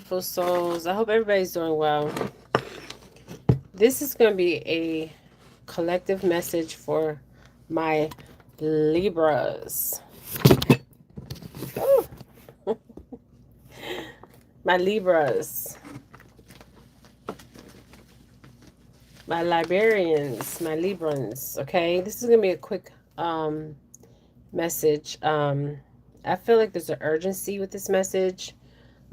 beautiful souls. I hope everybody's doing well. This is going to be a collective message for my Libras. Ooh. My Libras. My Liberians. My Librans. Okay? This is going to be a quick message. I feel like there's an urgency with this message.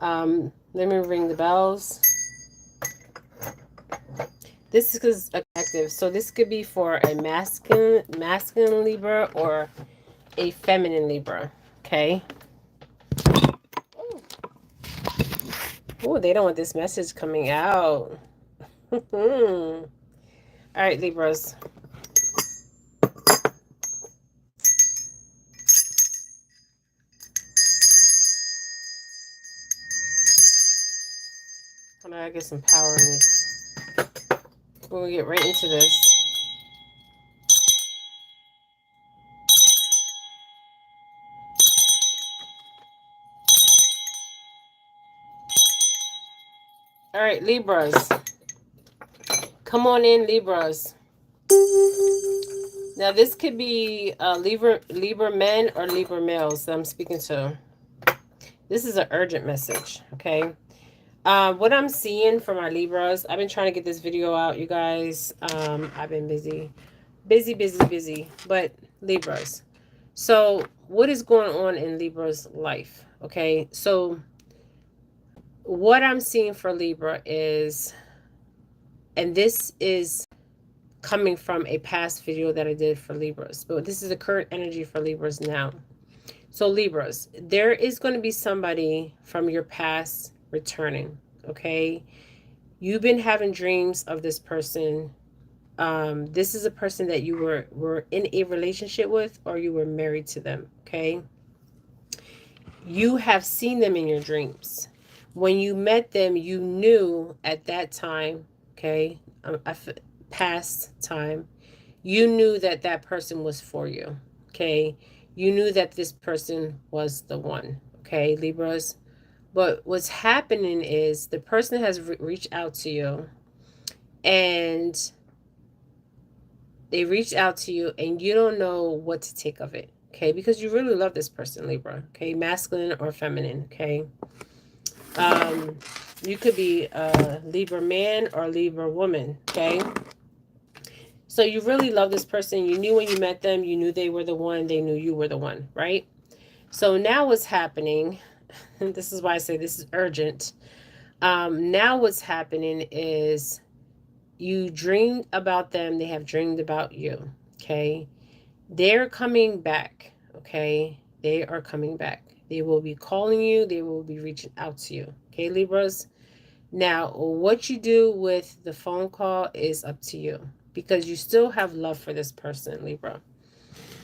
Let me ring the bells. This is a collective, so this could be for a masculine Libra or a feminine Libra. Okay. Oh, they don't want this message coming out. All right, Libras. Hold on, I get some power in this. We're gonna get right into this. All right, Libras. Come on in, Libras. Now, this could be Libra men or Libra males that I'm speaking to. This is an urgent message, okay? What I'm seeing for my Libras, I've been trying to get this video out, you guys. I've been busy. But Libras. So, what is going on in Libra's life? Okay, so what I'm seeing for Libra is, and this is coming from a past video that I did for Libras, but this is the current energy for Libras now. So Libras, there is going to be somebody from your past returning, okay? You've been having dreams of this person. This is a person that you were in a relationship with, or you were married to them, okay? You have seen them in your dreams. When you met them, you knew at that time, okay, past time, you knew that that person was for you, okay? You knew that this person was the one, okay, Libras? But what's happening is the person has reached out to you, and they reached out to you and you don't know what to take of it, okay? Because you really love this person, Libra, okay? Masculine or feminine, okay? You could be a Libra man or Libra woman, okay? So you really love this person. You knew when you met them, you knew they were the one, they knew you were the one, right? So now what's happening, and this is why I say this is urgent. Now what's happening is you dreamed about them, they have dreamed about you, okay? They're coming back, okay? They are coming back. They will be calling you, they will be reaching out to you, okay, Libras? Now, what you do with the phone call is up to you, because you still have love for this person, Libra.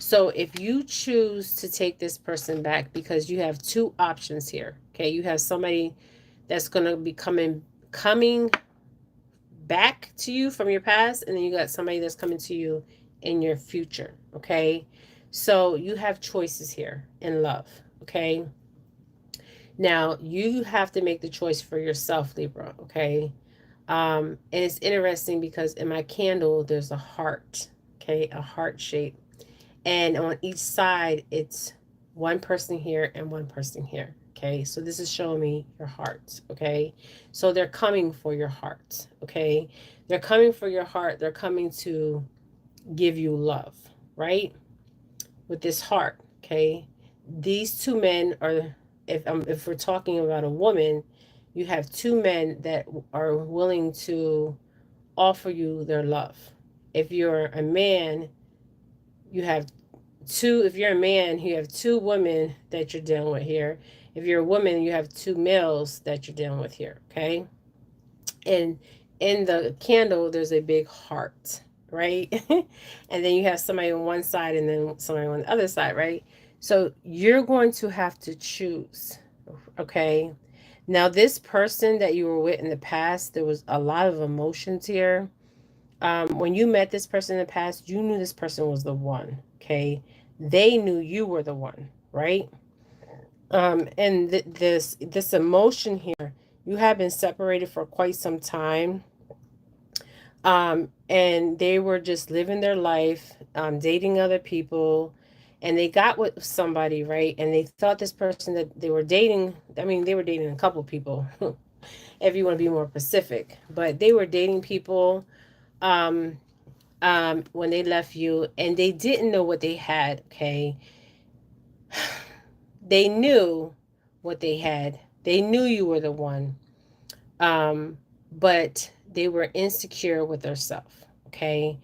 So if you choose to take this person back, because you have two options here, okay? You have somebody that's going to be coming back to you from your past, and then you got somebody that's coming to you in your future, okay? So you have choices here in love, okay? Now, you have to make the choice for yourself, Libra, okay? And it's interesting because in my candle, there's a heart, okay? A heart shape. And on each side, it's one person here and one person here, okay? So this is showing me your heart, okay? So they're coming for your heart, okay? They're coming for your heart. They're coming to give you love, right? With this heart, okay? These two men are, if we're talking about a woman, you have two men that are willing to offer you their love. If you're a man, you have two. If you're a man, you have two women that you're dealing with here. If you're a woman, you have two males that you're dealing with here, okay? And in the candle, there's a big heart, right? And then you have somebody on one side and then somebody on the other side, right? So you're going to have to choose, okay? Now, this person that you were with in the past, there was a lot of emotions here. When you met this person in the past, you knew this person was the one, okay? They knew you were the one, right? And this emotion here You have been separated for quite some time. And they were just living their life, dating other people, and they got with somebody, right? And they thought this person that they were dating, I mean, they were dating a couple people, if you want to be more specific, but they were dating people um, when they left you, and they didn't know what they had, okay? They knew what they had. They knew you were the one, um, but they were insecure with themselves, okay?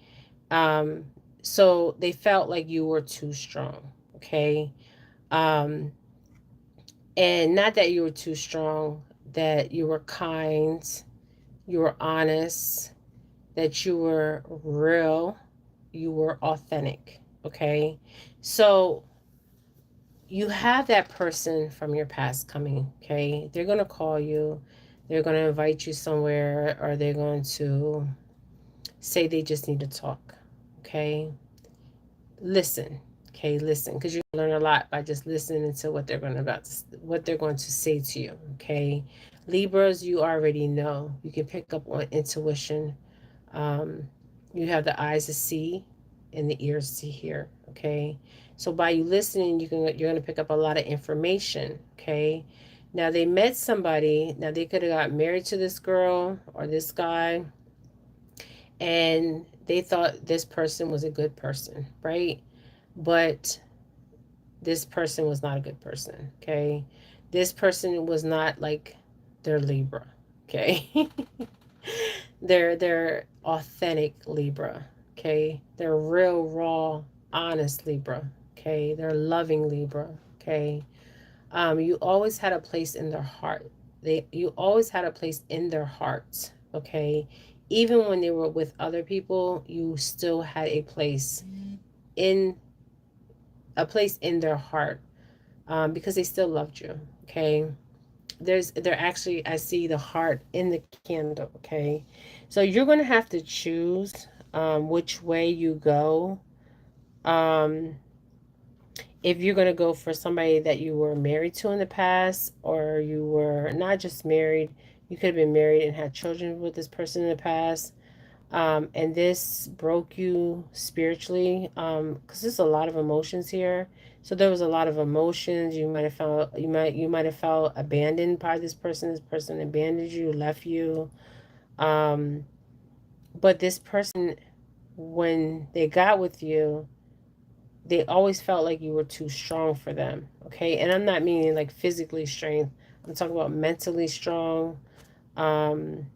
Um, so they felt like you were too strong, okay? Um, and not that you were too strong, that you were kind, you were honest, that you were real, you were authentic, okay? So you have that person from your past coming, okay? They're going to call you, they're going to invite you somewhere, or they're going to say they just need to talk, okay? Listen, okay? Listen, because you learn a lot by just listening to what what they're going to say to you, okay? Libras, you already know. You can pick up on intuition. Um, you have the eyes to see and the ears to hear, okay? So by you listening, you're going to pick up a lot of information, okay? Now they met somebody. Now they could have got married to this girl or this guy, and they thought this person was a good person, right? But this person was not a good person, okay? This person was not like their Libra, okay? They're authentic Libra, okay? They're real, raw, honest Libra, okay? They're loving Libra, okay? You always had a place in their heart. You always had a place in their hearts, okay? Even when they were with other people, you still had in in their heart, because they still loved you, okay? They're actually, I see the heart in the candle, okay? So you're going to have to choose which way you go. Um, if you're going to go for somebody that you were married to in the past, or you were not just married, you could have been married and had children with this person in the past, and this broke you spiritually, because there's a lot of emotions here. So there was a lot of emotions. You might have felt abandoned by this person. This person abandoned you, left you. um, but this person, when they got with you, they always felt like you were too strong for them, okay? And I'm not meaning like physically strength, I'm talking about mentally strong. um,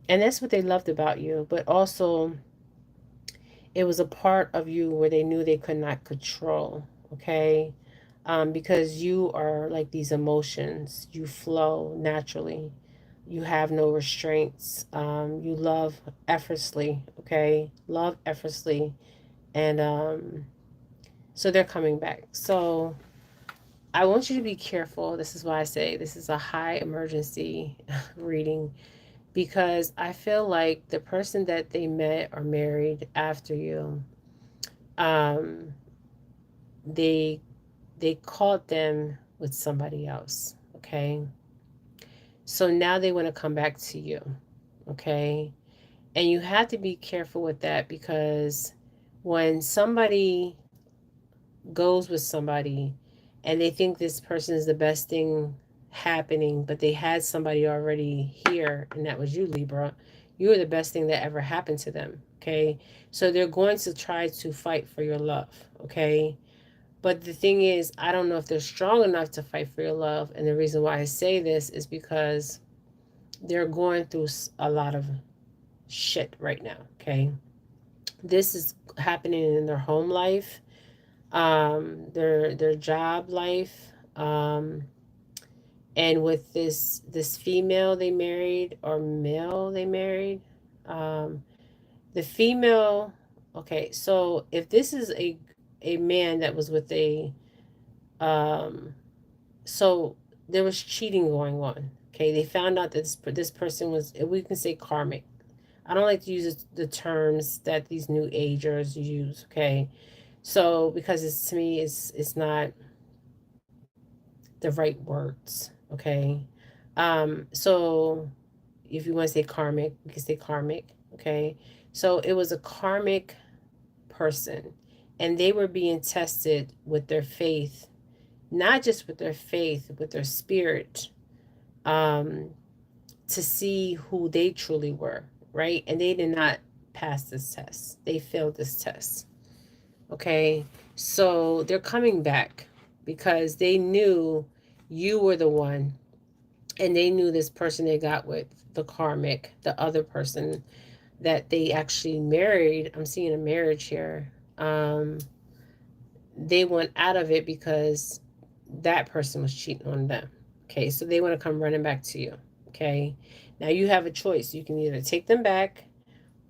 and that's what they loved about you, but also it was a part of you where they knew they could not control, okay? Because you are like these emotions, you flow naturally, you have no restraints, you love effortlessly, okay? Love effortlessly. And so they're coming back. So I want you to be careful. This is why I say this is a high emergency reading, because I feel like the person that they met or married after you, um, they they caught them with somebody else. Okay, so now they want to come back to you. Okay, and you have to be careful with that, because when somebody goes with somebody and they think this person is the best thing happening, but they had somebody already here, and that was you, Libra. You were the best thing that ever happened to them. Okay, so they're going to try to fight for your love. Okay, but the thing is, I don't know if they're strong enough to fight for your love. And the reason why I say this is because they're going through a lot of shit right now. Okay, this is happening in their home life, their job life, and with this female they married, or male they married, um, the female. Okay, so if this is a man that was with a um, so there was cheating going on. Okay, they found out that this person was, we can say, karmic. I don't like to use the terms that these new agers use. Okay, so because it's, to me, it's not the right words. Okay. So if you want to say karmic, we can say karmic. Okay. So it was a karmic person, and they were being tested with their faith, not just with their faith, with their spirit, um, to see who they truly were, right? And they did not pass this test. They failed this test. Okay. So they're coming back because they knew you were the one, and they knew this person they got with, the karmic, the other person that they actually married. I'm seeing a marriage here. They went out of it because that person was cheating on them. Okay, so they want to come running back to you. Okay, now you have a choice. You can either take them back,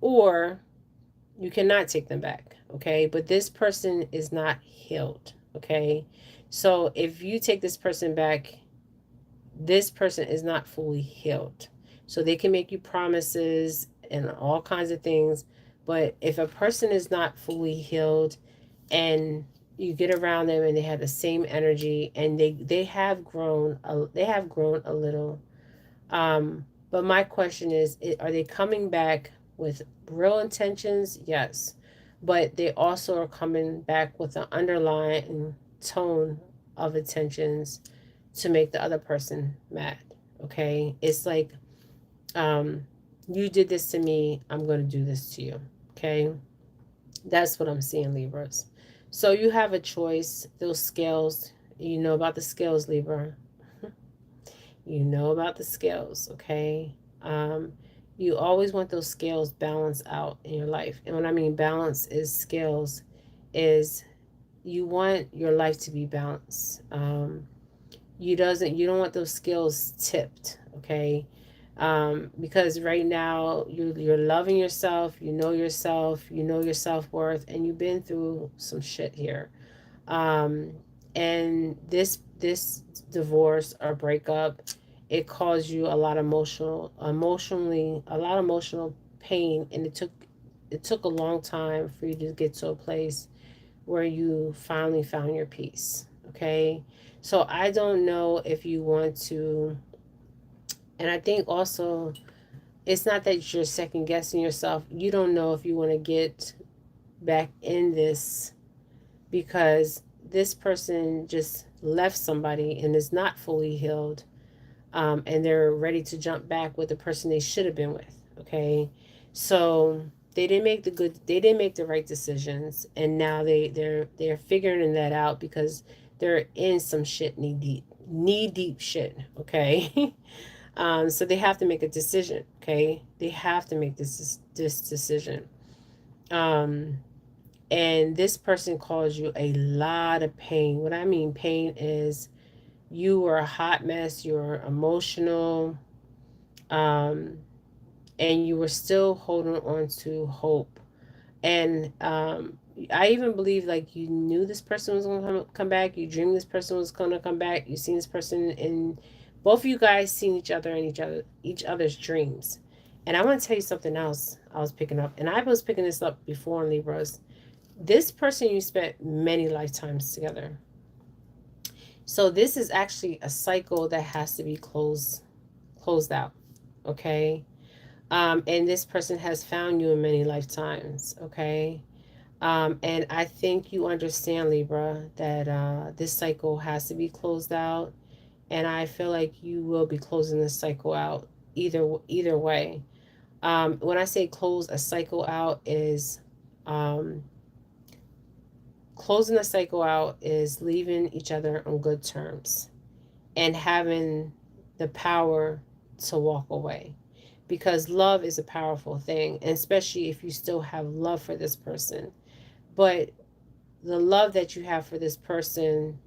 or you cannot take them back. Okay, but this person is not healed. Okay, so if you take this person back, this person is not fully healed. So they can make you promises and all kinds of things, but if a person is not fully healed, and you get around them and they have the same energy, and they have grown a little, but my question is, are they coming back with real intentions? Yes, but they also are coming back with an underlying tone of intentions to make the other person mad. Okay, it's like, um you did this to me, I'm going to do this to you. Okay, that's what I'm seeing, Libras. So you have a choice. Those scales, you know about the scales, Libra. You know about the scales, okay? Um, you always want those scales balanced out in your life. And when I mean balance is scales, is you want your life to be balanced. You don't want those scales tipped, okay? Because right now you're loving yourself, you know your self-worth, and you've been through some shit here. um, and this divorce or breakup, it caused you a lot of emotionally a lot of emotional pain, and it took a long time for you to get to a place where you finally found your peace. Okay, so I don't know if you want to, and I think also it's not that you're second guessing yourself. You don't know if you want to get back in this because this person just left somebody and is not fully healed, and they're ready to jump back with the person they should have been with. Okay, so they didn't make the right decisions, and now they're figuring that out because they're in some shit, knee deep shit. Okay. So they have to make a decision. Okay, they have to make this decision. um and this person caused you a lot of pain. What I mean pain is you were a hot mess, you were emotional, um, and you were still holding on to hope. And I even believe like you knew this person was going to come back. You dreamed this person was going to come back. You seen this person in, both of you guys seen each other in each other's dreams. And I want to tell you something else I was picking up, and I was picking this up before in Libras. This person you spent many lifetimes together. So this is actually a cycle that has to be closed out. Okay. And this person has found you in many lifetimes. Okay. And I think you understand, Libra, that this cycle has to be closed out. And I feel like you will be closing this cycle out either way. When I say close a cycle out is, um, closing the cycle out is leaving each other on good terms and having the power to walk away, because love is a powerful thing, and especially if you still have love for this person. But the love that you have for this person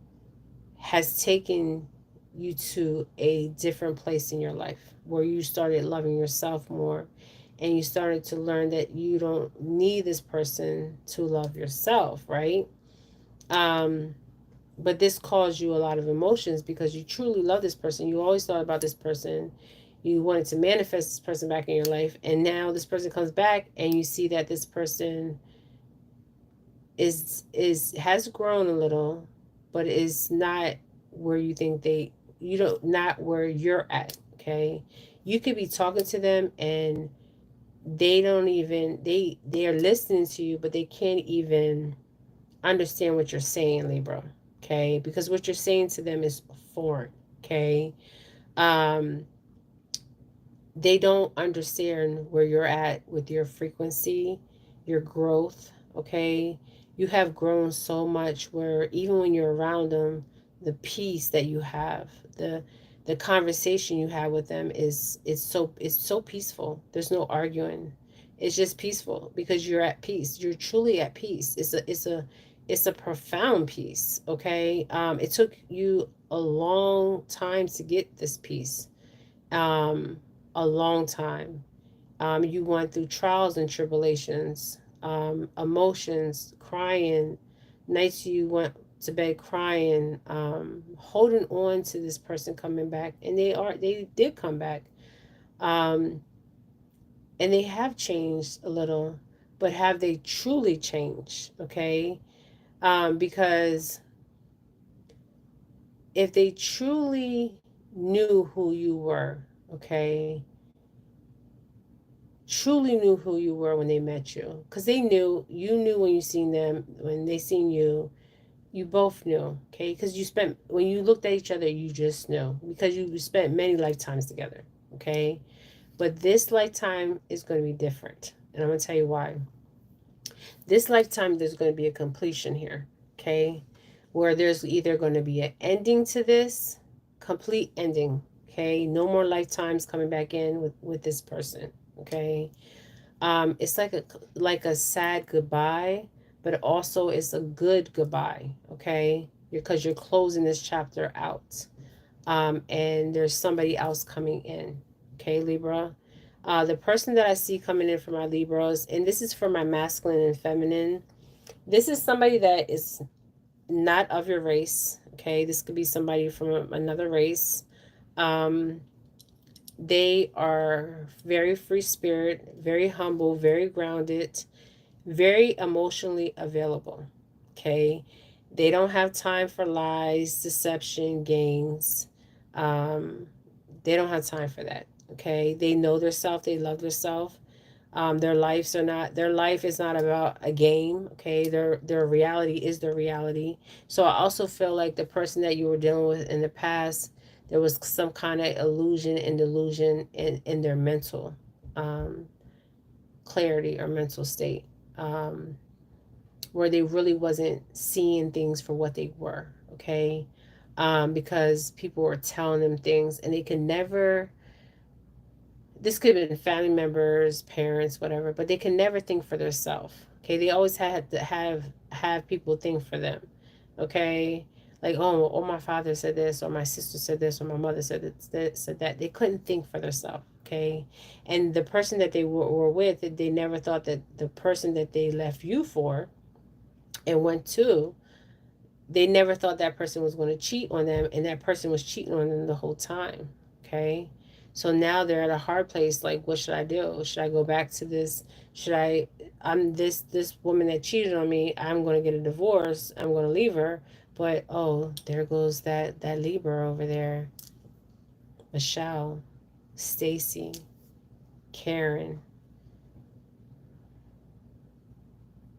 has taken you to a different place in your life where you started loving yourself more, and you started to learn that you don't need this person to love yourself, right? um but this caused you a lot of emotions because you truly love this person. You always thought about this person. You wanted to manifest this person back in your life, and now this person comes back and you see that this person is has grown a little, but is not where you think you don't, not where you're at. Okay. You could be talking to them and they don't even, they are listening to you, but they can't even understand what you're saying, Libra. Okay. Because what you're saying to them is foreign. Okay. Um, they don't understand where you're at with your frequency, your growth. Okay. You have grown so much where even when you're around them, the peace that you have, the conversation you have with them is, it's so peaceful. There's no arguing. It's just peaceful because you're at peace. You're truly at peace. It's a profound peace. Okay. It took you a long time to get this peace. um, a long time. You went through trials and tribulations, emotions, crying, nights you went to bed crying, holding on to this person coming back, and they did come back, um, and they have changed a little, but have they truly changed? Okay, because if they truly knew who you were, okay, truly knew who you were when they met you, because they knew, you knew when you seen them, when they seen you, you both knew. Okay, because you spent, when you looked at each other, you just knew, because you spent many lifetimes together. Okay, but this lifetime is going to be different, and I'm going to tell you why. This lifetime there's going to be a completion here. Okay, where there's either going to be an ending to this, complete ending. Okay, no more lifetimes coming back in with this person. Okay, it's like a sad goodbye, but also it's a good goodbye. Okay, because you're closing this chapter out, and there's somebody else coming in. Okay, Libra. The person that I see coming in for my Libras, and this is for my masculine and feminine. This is somebody that is not of your race. Okay, this could be somebody from another race. Um, they are very free spirit, very humble, very grounded, very emotionally available. Okay. They don't have time for lies, deception, games. Um, they don't have time for that. Okay. They know their self, they love their self. Their life is not about a game. Okay. Their reality is their reality. So I also feel like the person that you were dealing with in the past, there was some kind of illusion and delusion in their mental um, clarity or mental state. Um, where they really wasn't seeing things for what they were. Okay. Because people were telling them things and they can never, this could have been family members, parents, whatever, but they can never think for themselves. Okay. They always had to have people think for them. Okay. Like, oh, my father said this, or my sister said this, or my mother said that. They couldn't think for themselves. Okay. And the person that they were with, they never thought that the person that they left you for and went to, they never thought that person was going to cheat on them, and that person was cheating on them the whole time. Okay. So now they're at a hard place, like, what should I do? Should I go back to this? Should I, I'm this woman that cheated on me, I'm going to get a divorce, I'm going to leave her, but oh, there goes that Libra over there. Michelle, Stacy, Karen,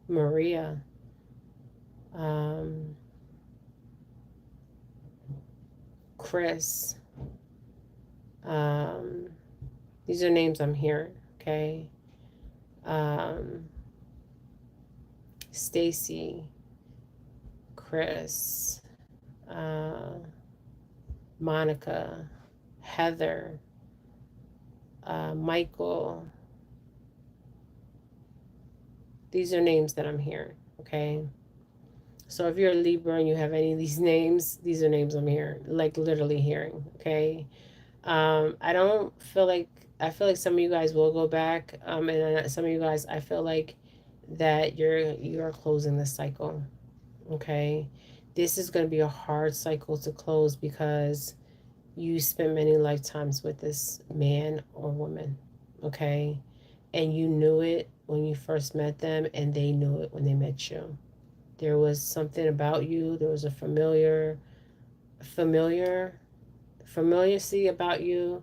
Maria, um, Chris. um, these are names I'm hearing. Okay. um, Stacy, Chris, uh, Monica, Heather, Michael. These are names that I'm hearing. Okay. So if you're a Libra and you have any of these names, these are names I'm hearing, like literally hearing. Okay. I don't feel like, I feel like some of you guys will go back. And some of you guys, I feel like that you're closing the cycle. Okay. This is going to be a hard cycle to close because you spent many lifetimes with this man or woman. Okay. And you knew it when you first met them, and they knew it when they met you. There was something about you, there was a familiar familiar, familiarity about you.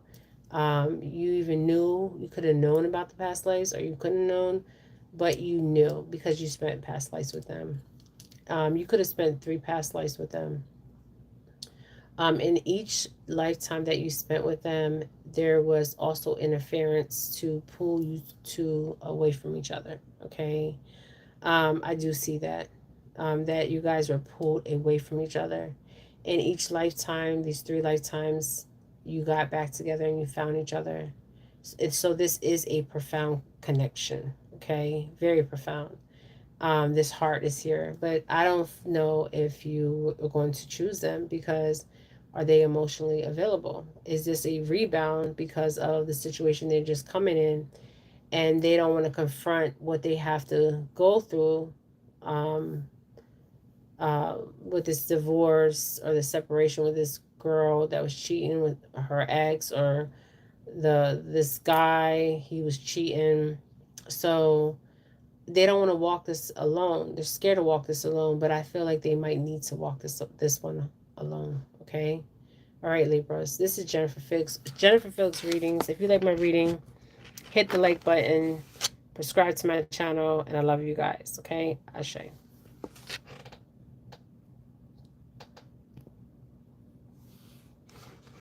You even knew, you could have known about the past lives, or you couldn't have known, but you knew because you spent past lives with them. You could have spent 3 past lives with them. In each lifetime that you spent with them, there was also interference to pull you to away from each other. Okay, I do see that, that you guys were pulled away from each other. In each lifetime, these 3 lifetimes, you got back together and you found each other. And so this is a profound connection. Okay, very profound. This heart is here, but I don't know if you are going to choose them because are they emotionally available? Is this a rebound because of the situation they're just coming in and they don't want to confront what they have to go through, um, with this divorce or the separation with this girl that was cheating with her ex, or this guy, he was cheating. So they don't want to walk this alone. They're scared to walk this alone, but I feel like they might need to walk this one alone. Okay. All right, Libras. This is Jennifer Fix. Jennifer Fix readings. If you like my reading, hit the like button, subscribe to my channel, and I love you guys. Okay. Ashe.